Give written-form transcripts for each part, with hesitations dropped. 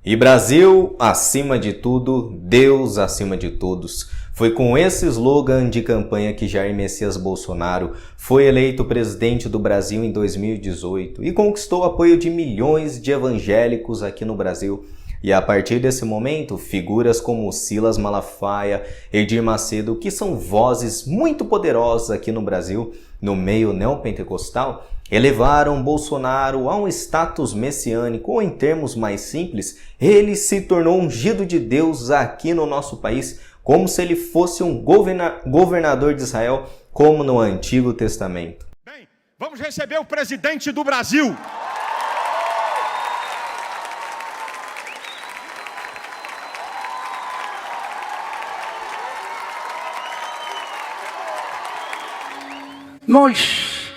E Brasil acima de tudo, Deus acima de todos. Foi com esse slogan de campanha que Jair Messias Bolsonaro foi eleito presidente do Brasil em 2018 e conquistou o apoio de milhões de evangélicos aqui no Brasil. E a partir desse momento, figuras como Silas Malafaia, Edir Macedo, que são vozes muito poderosas aqui no Brasil, no meio neopentecostal, elevaram Bolsonaro a um status messiânico, ou em termos mais simples, ele se tornou ungido de Deus aqui no nosso país, como se ele fosse um governador de Israel, como no Antigo Testamento. Bem, vamos receber o presidente do Brasil. Nós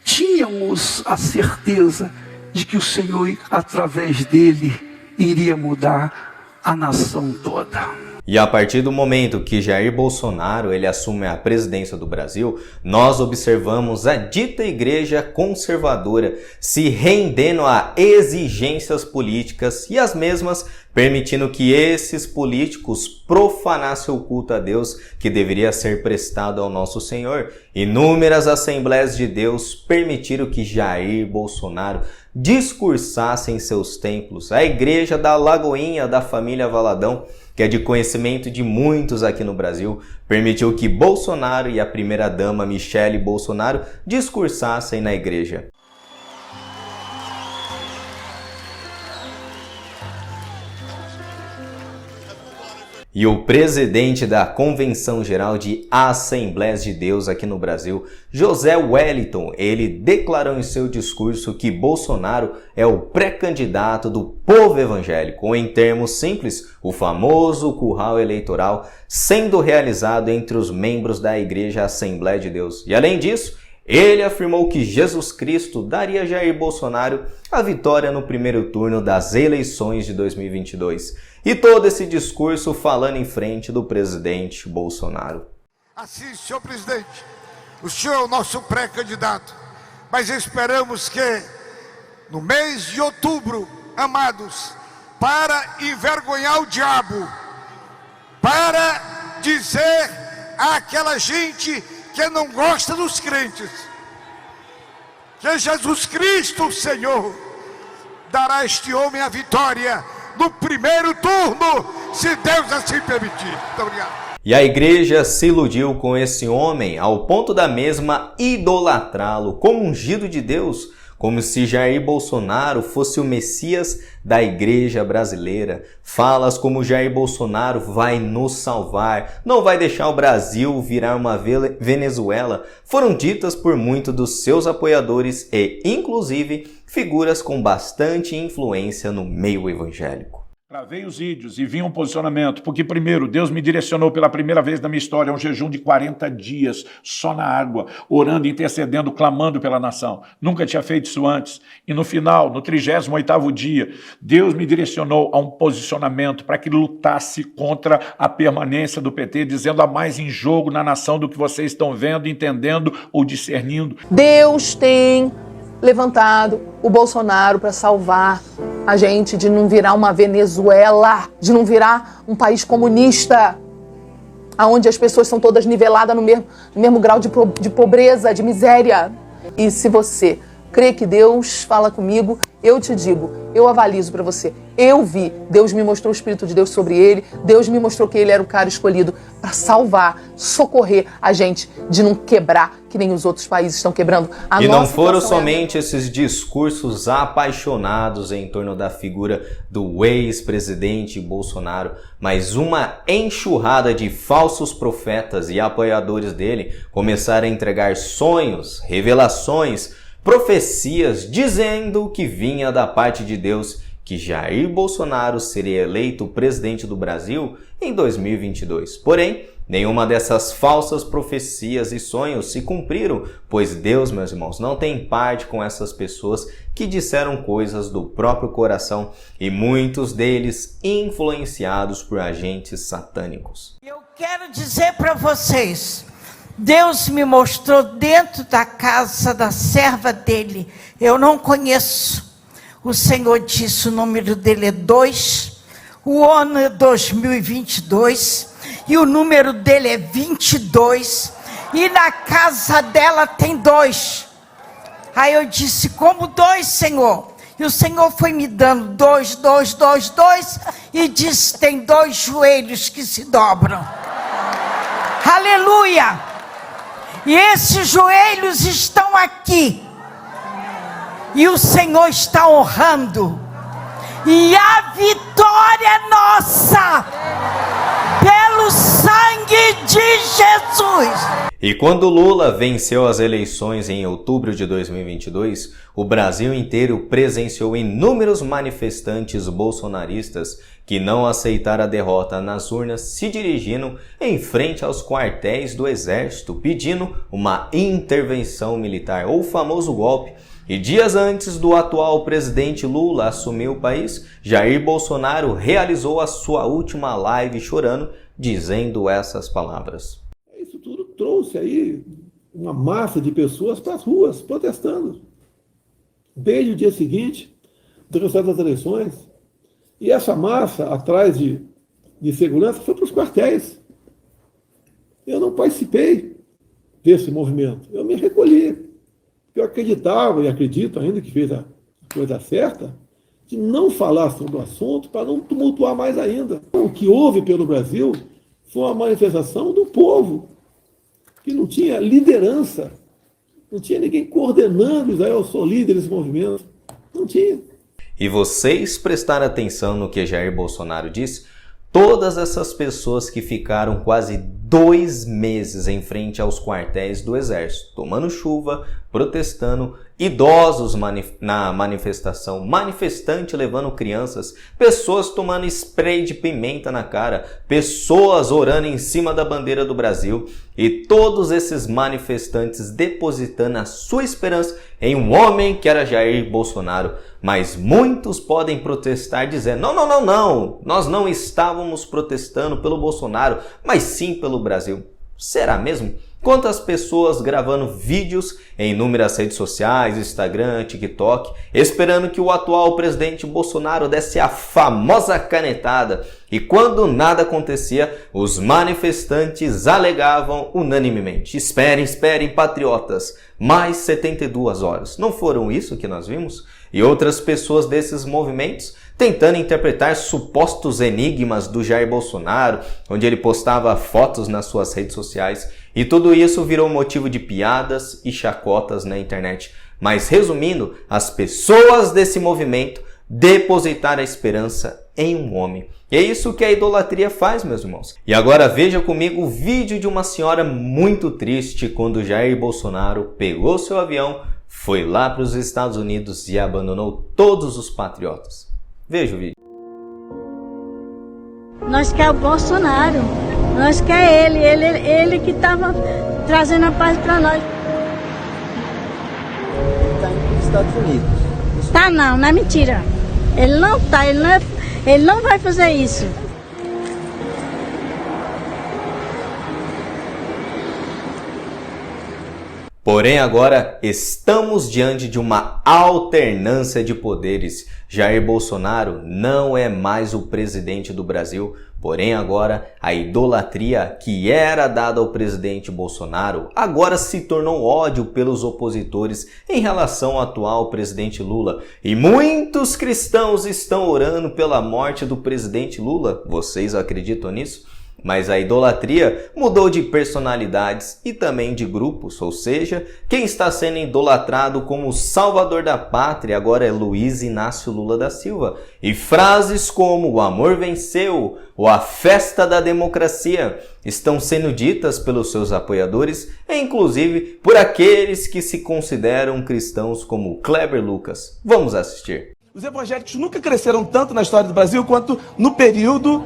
tínhamos a certeza de que o Senhor, através dele, iria mudar a nação toda. E a partir do momento que Jair Bolsonaro ele assume a presidência do Brasil, nós observamos a dita igreja conservadora se rendendo a exigências políticas e as mesmas permitindo que esses políticos profanassem o culto a Deus que deveria ser prestado ao nosso Senhor. Inúmeras Assembleias de Deus permitiram que Jair Bolsonaro discursasse em seus templos. A igreja da Lagoinha da família Valadão, que é de conhecimento de muitos aqui no Brasil, permitiu que Bolsonaro e a primeira-dama Michele Bolsonaro discursassem na igreja. E o presidente da Convenção Geral de Assembleias de Deus aqui no Brasil, José Wellington, ele declarou em seu discurso que Bolsonaro é o pré-candidato do povo evangélico, ou em termos simples, o famoso curral eleitoral sendo realizado entre os membros da Igreja Assembleia de Deus. E além disso, ele afirmou que Jesus Cristo daria a Jair Bolsonaro a vitória no primeiro turno das eleições de 2022. E todo esse discurso falando em frente do presidente Bolsonaro. Assim, senhor presidente, o senhor é o nosso pré-candidato, mas esperamos que no mês de outubro, amados, para envergonhar o diabo, para dizer àquela gente que não gosta dos crentes, que Jesus Cristo, o Senhor, dará a este homem a vitória no primeiro turno, se Deus assim permitir. Muito obrigado. E a igreja se iludiu com esse homem ao ponto da mesma idolatrá-lo como ungido de Deus, como se Jair Bolsonaro fosse o Messias da igreja brasileira. Falas como Jair Bolsonaro vai nos salvar, não vai deixar o Brasil virar uma Venezuela, foram ditas por muitos dos seus apoiadores e, inclusive, figuras com bastante influência no meio evangélico. Gravei os vídeos e vi um posicionamento, porque primeiro, Deus me direcionou pela primeira vez na minha história a um jejum de 40 dias, só na água, orando, intercedendo, clamando pela nação. Nunca tinha feito isso antes. E no final, no 38º dia, Deus me direcionou a um posicionamento para que lutasse contra a permanência do PT, dizendo há mais em jogo na nação do que vocês estão vendo, entendendo ou discernindo. Deus tem levantado o Bolsonaro para salvar a gente de não virar uma Venezuela, de não virar um país comunista, onde as pessoas são todas niveladas no mesmo grau de pobreza, de miséria. E se você crê que Deus fala comigo, eu te digo, eu avalizo para você. Eu vi, Deus me mostrou o Espírito de Deus sobre ele, Deus me mostrou que ele era o cara escolhido para salvar, socorrer a gente de não quebrar, que nem os outros países estão quebrando. E não foram somente esses discursos apaixonados em torno da figura do ex-presidente Bolsonaro, mas uma enxurrada de falsos profetas e apoiadores dele começaram a entregar sonhos, revelações, profecias dizendo que vinha da parte de Deus que Jair Bolsonaro seria eleito presidente do Brasil em 2022. Porém, nenhuma dessas falsas profecias e sonhos se cumpriram, pois Deus, meus irmãos, não tem parte com essas pessoas que disseram coisas do próprio coração e muitos deles influenciados por agentes satânicos. Eu quero dizer para vocês, Deus me mostrou dentro da casa da serva dele, eu não conheço, O Senhor disse o número dele é 2, o ano é 2022 e o número dele é 22 e na casa dela tem 2. Aí eu disse, como 2, Senhor? E o Senhor foi me dando 2, 2, 2, 2 e disse, tem 2 joelhos que se dobram. Aleluia! E esses joelhos estão aqui. E o Senhor está honrando. E a vitória é nossa. Pelo sangue de Jesus. E quando Lula venceu as eleições em outubro de 2022, o Brasil inteiro presenciou inúmeros manifestantes bolsonaristas que não aceitaram a derrota nas urnas se dirigindo em frente aos quartéis do Exército, pedindo uma intervenção militar, ou o famoso golpe. E dias antes do atual presidente Lula assumir o país, Jair Bolsonaro realizou a sua última live chorando, dizendo essas palavras. Isso tudo trouxe aí uma massa de pessoas para as ruas, protestando. Desde o dia seguinte do resultado das eleições. E essa massa, atrás de segurança, foi para os quartéis. Eu não participei desse movimento. Eu me recolhi. Eu acreditava e acredito ainda que fez a coisa certa, de não falar sobre o assunto para não tumultuar mais ainda. O que houve pelo Brasil foi uma manifestação do povo, que não tinha liderança, não tinha ninguém coordenando, Israel, eu sou líder desse movimento, não tinha. E vocês prestaram atenção no que Jair Bolsonaro disse? Todas essas pessoas que ficaram quase 2 meses em frente aos quartéis do Exército, tomando chuva, protestando, idosos na manifestação, manifestante levando crianças, pessoas tomando spray de pimenta na cara, pessoas orando em cima da bandeira do Brasil e todos esses manifestantes depositando a sua esperança em um homem que era Jair Bolsonaro. Mas muitos podem protestar dizendo, não, nós não estávamos protestando pelo Bolsonaro, mas sim pelo Brasil. Será mesmo? Quantas pessoas gravando vídeos em inúmeras redes sociais, Instagram, TikTok, esperando que o atual presidente Bolsonaro desse a famosa canetada. E quando nada acontecia, os manifestantes alegavam unanimemente, esperem, patriotas, mais 72 horas. Não foram isso que nós vimos? E outras pessoas desses movimentos tentando interpretar supostos enigmas do Jair Bolsonaro, onde ele postava fotos nas suas redes sociais, e tudo isso virou motivo de piadas e chacotas na internet. Mas resumindo, as pessoas desse movimento depositaram a esperança em um homem. E é isso que a idolatria faz, meus irmãos. E agora veja comigo o vídeo de uma senhora muito triste quando Jair Bolsonaro pegou seu avião, foi lá para os Estados Unidos e abandonou todos os patriotas. Veja o vídeo. Nós quer o Bolsonaro, nós quer ele que estava trazendo a paz para nós. Ele está indo para os Estados Unidos. Tá não é mentira. Ele não tá, ele não vai fazer isso. Porém, agora estamos diante de uma alternância de poderes. Jair Bolsonaro não é mais o presidente do Brasil, porém agora a idolatria que era dada ao presidente Bolsonaro agora se tornou ódio pelos opositores em relação ao atual presidente Lula. E muitos cristãos estão orando pela morte do presidente Lula. Vocês acreditam nisso? Mas a idolatria mudou de personalidades e também de grupos, ou seja, quem está sendo idolatrado como o salvador da pátria agora é Luiz Inácio Lula da Silva. E frases como o amor venceu ou a festa da democracia estão sendo ditas pelos seus apoiadores e inclusive por aqueles que se consideram cristãos como Kleber Lucas. Vamos assistir. Os evangélicos nunca cresceram tanto na história do Brasil quanto no período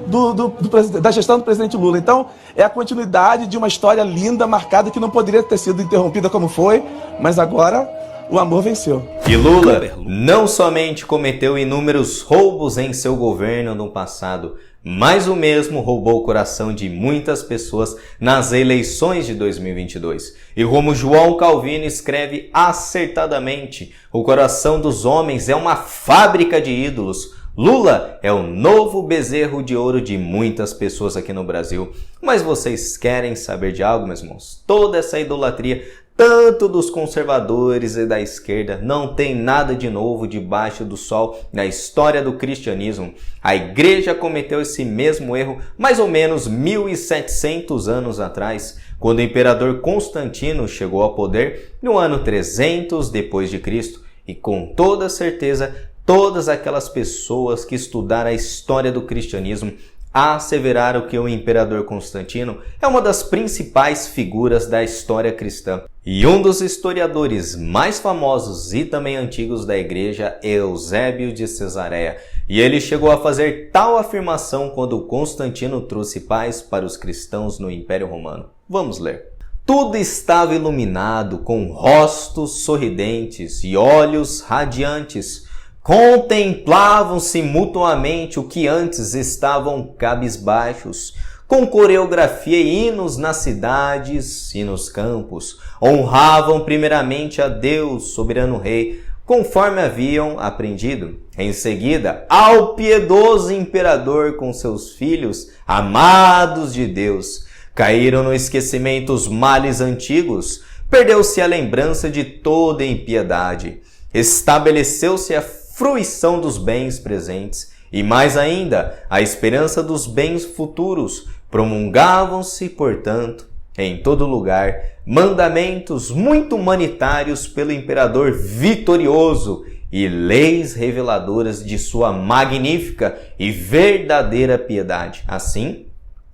da gestão do presidente Lula. Então, é a continuidade de uma história linda, marcada, que não poderia ter sido interrompida como foi, mas agora o amor venceu. E Lula não somente cometeu inúmeros roubos em seu governo no passado, mas o mesmo roubou o coração de muitas pessoas nas eleições de 2022. E como João Calvino escreve acertadamente, o coração dos homens é uma fábrica de ídolos. Lula é o novo bezerro de ouro de muitas pessoas aqui no Brasil. Mas vocês querem saber de algo, meus irmãos? Toda essa idolatria, tanto dos conservadores e da esquerda, não tem nada de novo debaixo do sol na história do cristianismo. A igreja cometeu esse mesmo erro mais ou menos 1700 anos atrás, quando o imperador Constantino chegou ao poder no ano 300 depois de Cristo. E com toda certeza, todas aquelas pessoas que estudaram a história do cristianismo asseveraram que o imperador Constantino é uma das principais figuras da história cristã. E um dos historiadores mais famosos e também antigos da igreja é Eusébio de Cesareia. E ele chegou a fazer tal afirmação quando Constantino trouxe paz para os cristãos no Império Romano. Vamos ler. Tudo estava iluminado com rostos sorridentes e olhos radiantes. Contemplavam-se mutuamente o que antes estavam cabisbaixos, com coreografia e hinos nas cidades e nos campos. Honravam primeiramente a Deus, soberano rei, conforme haviam aprendido. Em seguida, ao piedoso imperador com seus filhos, amados de Deus. Caíram no esquecimento os males antigos, perdeu-se a lembrança de toda impiedade. Estabeleceu-se a fruição dos bens presentes e, mais ainda, a esperança dos bens futuros. Promulgavam-se, portanto, em todo lugar, mandamentos muito humanitários pelo imperador vitorioso e leis reveladoras de sua magnífica e verdadeira piedade. Assim,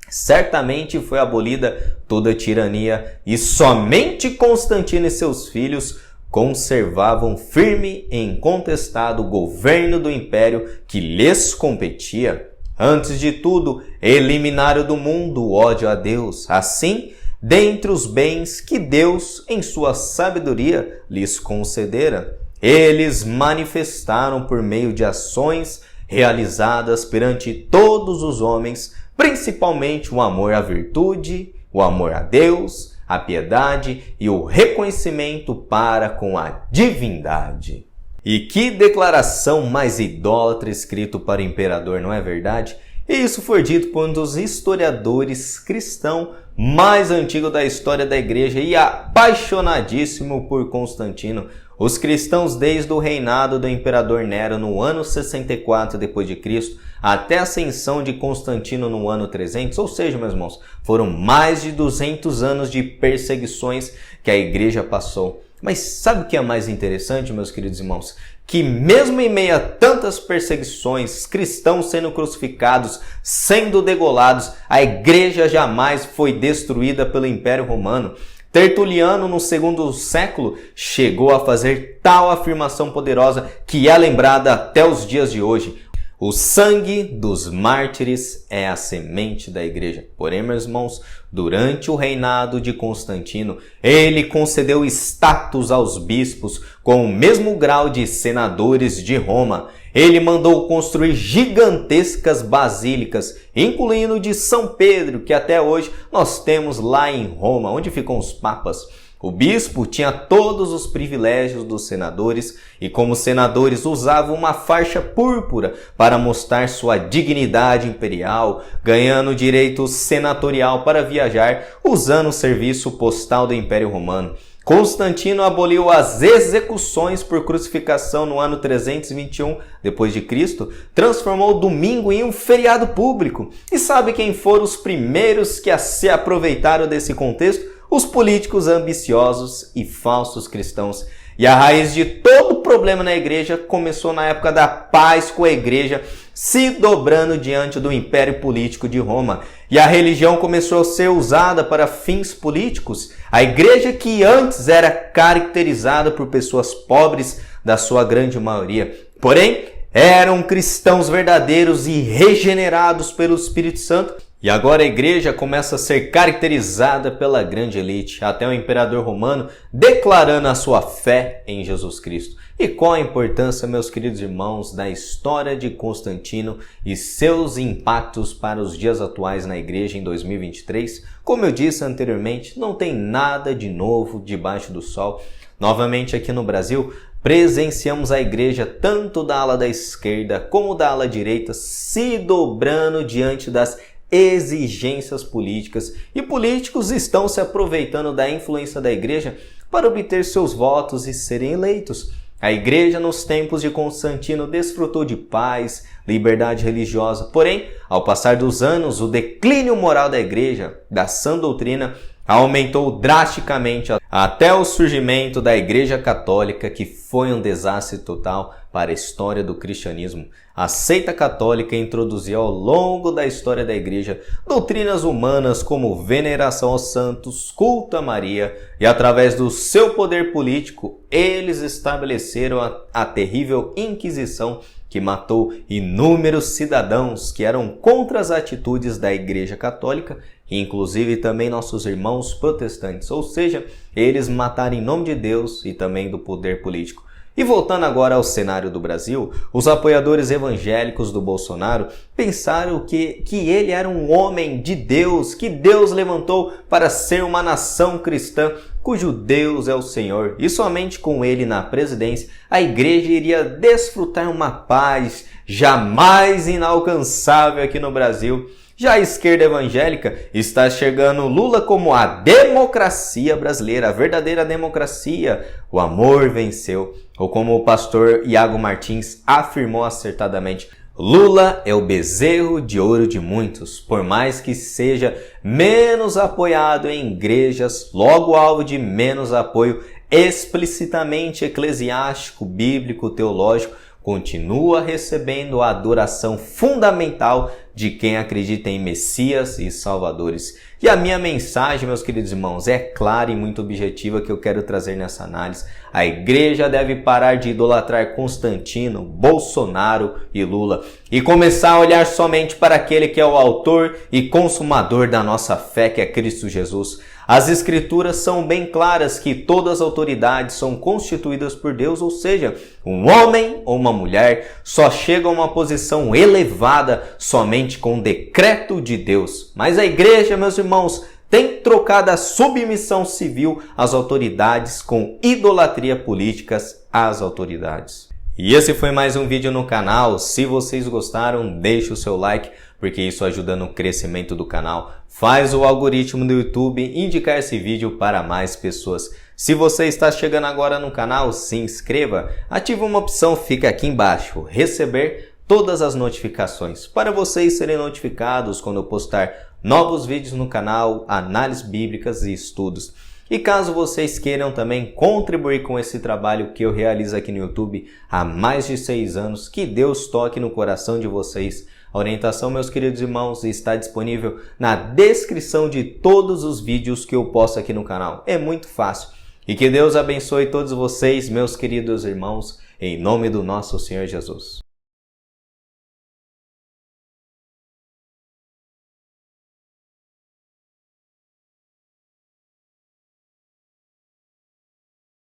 certamente foi abolida toda tirania e somente Constantino e seus filhos conservavam firme e incontestado o governo do império que lhes competia. Antes de tudo, eliminaram do mundo o ódio a Deus. Assim, dentre os bens que Deus, em sua sabedoria, lhes concedera, eles manifestaram por meio de ações realizadas perante todos os homens, principalmente o amor à virtude, o amor a Deus, a piedade e o reconhecimento para com a divindade. E que declaração mais idólatra escrito para o imperador, não é verdade? E isso foi dito por um dos historiadores cristãos mais antigos da história da igreja e apaixonadíssimo por Constantino. Os cristãos, desde o reinado do imperador Nero no ano 64 d.C. até a ascensão de Constantino no ano 300, ou seja, meus irmãos, foram mais de 200 anos de perseguições que a igreja passou. Mas sabe o que é mais interessante, meus queridos irmãos? Que mesmo em meio a tantas perseguições, cristãos sendo crucificados, sendo degolados, a igreja jamais foi destruída pelo Império Romano. Tertuliano, no segundo século, chegou a fazer tal afirmação poderosa que é lembrada até os dias de hoje. O sangue dos mártires é a semente da igreja. Porém, meus irmãos, durante o reinado de Constantino, ele concedeu status aos bispos com o mesmo grau de senadores de Roma. Ele mandou construir gigantescas basílicas, incluindo de São Pedro, que até hoje nós temos lá em Roma, onde ficam os papas. O bispo tinha todos os privilégios dos senadores e, como senadores, usavam uma faixa púrpura para mostrar sua dignidade imperial, ganhando direito senatorial para viajar usando o serviço postal do Império Romano. Constantino aboliu as execuções por crucificação no ano 321 d.C., transformou o domingo em um feriado público. E sabe quem foram os primeiros que se aproveitaram desse contexto? Os políticos ambiciosos e falsos cristãos. E a raiz de todo o problema na igreja começou na época da paz, com a igreja se dobrando diante do império político de Roma. E a religião começou a ser usada para fins políticos. A igreja, que antes era caracterizada por pessoas pobres, da sua grande maioria, porém eram cristãos verdadeiros e regenerados pelo Espírito Santo, E agora a igreja começa a ser caracterizada pela grande elite, até o imperador romano declarando a sua fé em Jesus Cristo. E qual a importância, meus queridos irmãos, da história de Constantino e seus impactos para os dias atuais na igreja em 2023? Como eu disse anteriormente, não tem nada de novo debaixo do sol. Novamente aqui no Brasil, presenciamos a igreja tanto da ala da esquerda como da ala direita se dobrando diante das exigências políticas, e políticos estão se aproveitando da influência da igreja para obter seus votos e serem eleitos. A igreja nos tempos de Constantino desfrutou de paz, liberdade religiosa, porém, ao passar dos anos, o declínio moral da igreja, da sã doutrina, aumentou drasticamente até o surgimento da Igreja Católica, que foi um desastre total para a história do cristianismo. A seita católica introduziu ao longo da história da igreja doutrinas humanas como veneração aos santos, culto a Maria, e através do seu poder político, eles estabeleceram a terrível Inquisição, que matou inúmeros cidadãos que eram contra as atitudes da Igreja Católica, inclusive também nossos irmãos protestantes, ou seja, eles mataram em nome de Deus e também do poder político. E voltando agora ao cenário do Brasil, os apoiadores evangélicos do Bolsonaro pensaram que ele era um homem de Deus, que Deus levantou para ser uma nação cristã, cujo Deus é o Senhor, e somente com ele na presidência a igreja iria desfrutar uma paz jamais inalcançável aqui no Brasil. Já a esquerda evangélica está enxergando Lula como a democracia brasileira, a verdadeira democracia. O amor venceu. Ou como o pastor Iago Martins afirmou acertadamente, Lula é o bezerro de ouro de muitos, por mais que seja menos apoiado em igrejas, logo alvo de menos apoio explicitamente eclesiástico, bíblico, teológico, continua recebendo a adoração fundamental de quem acredita em Messias e Salvadores. E a minha mensagem, meus queridos irmãos, é clara e muito objetiva que eu quero trazer nessa análise. A igreja deve parar de idolatrar Constantino, Bolsonaro e Lula e começar a olhar somente para aquele que é o autor e consumador da nossa fé, que é Cristo Jesus. As escrituras são bem claras que todas as autoridades são constituídas por Deus, ou seja, um homem ou uma mulher só chega a uma posição elevada somente com o decreto de Deus. Mas a igreja, meus irmãos, tem trocado a submissão civil às autoridades com idolatria políticas às autoridades. E esse foi mais um vídeo no canal. Se vocês gostaram, deixe o seu like, porque isso ajuda no crescimento do canal. Faz o algoritmo do YouTube indicar esse vídeo para mais pessoas. Se você está chegando agora no canal, se inscreva. Ative uma opção, fica aqui embaixo, receber todas as notificações, para vocês serem notificados quando eu postar novos vídeos no canal, análises bíblicas e estudos. E caso vocês queiram também contribuir com esse trabalho que eu realizo aqui no YouTube há mais de 6 anos, que Deus toque no coração de vocês. A orientação, meus queridos irmãos, está disponível na descrição de todos os vídeos que eu posto aqui no canal. É muito fácil. E que Deus abençoe todos vocês, meus queridos irmãos, em nome do nosso Senhor Jesus.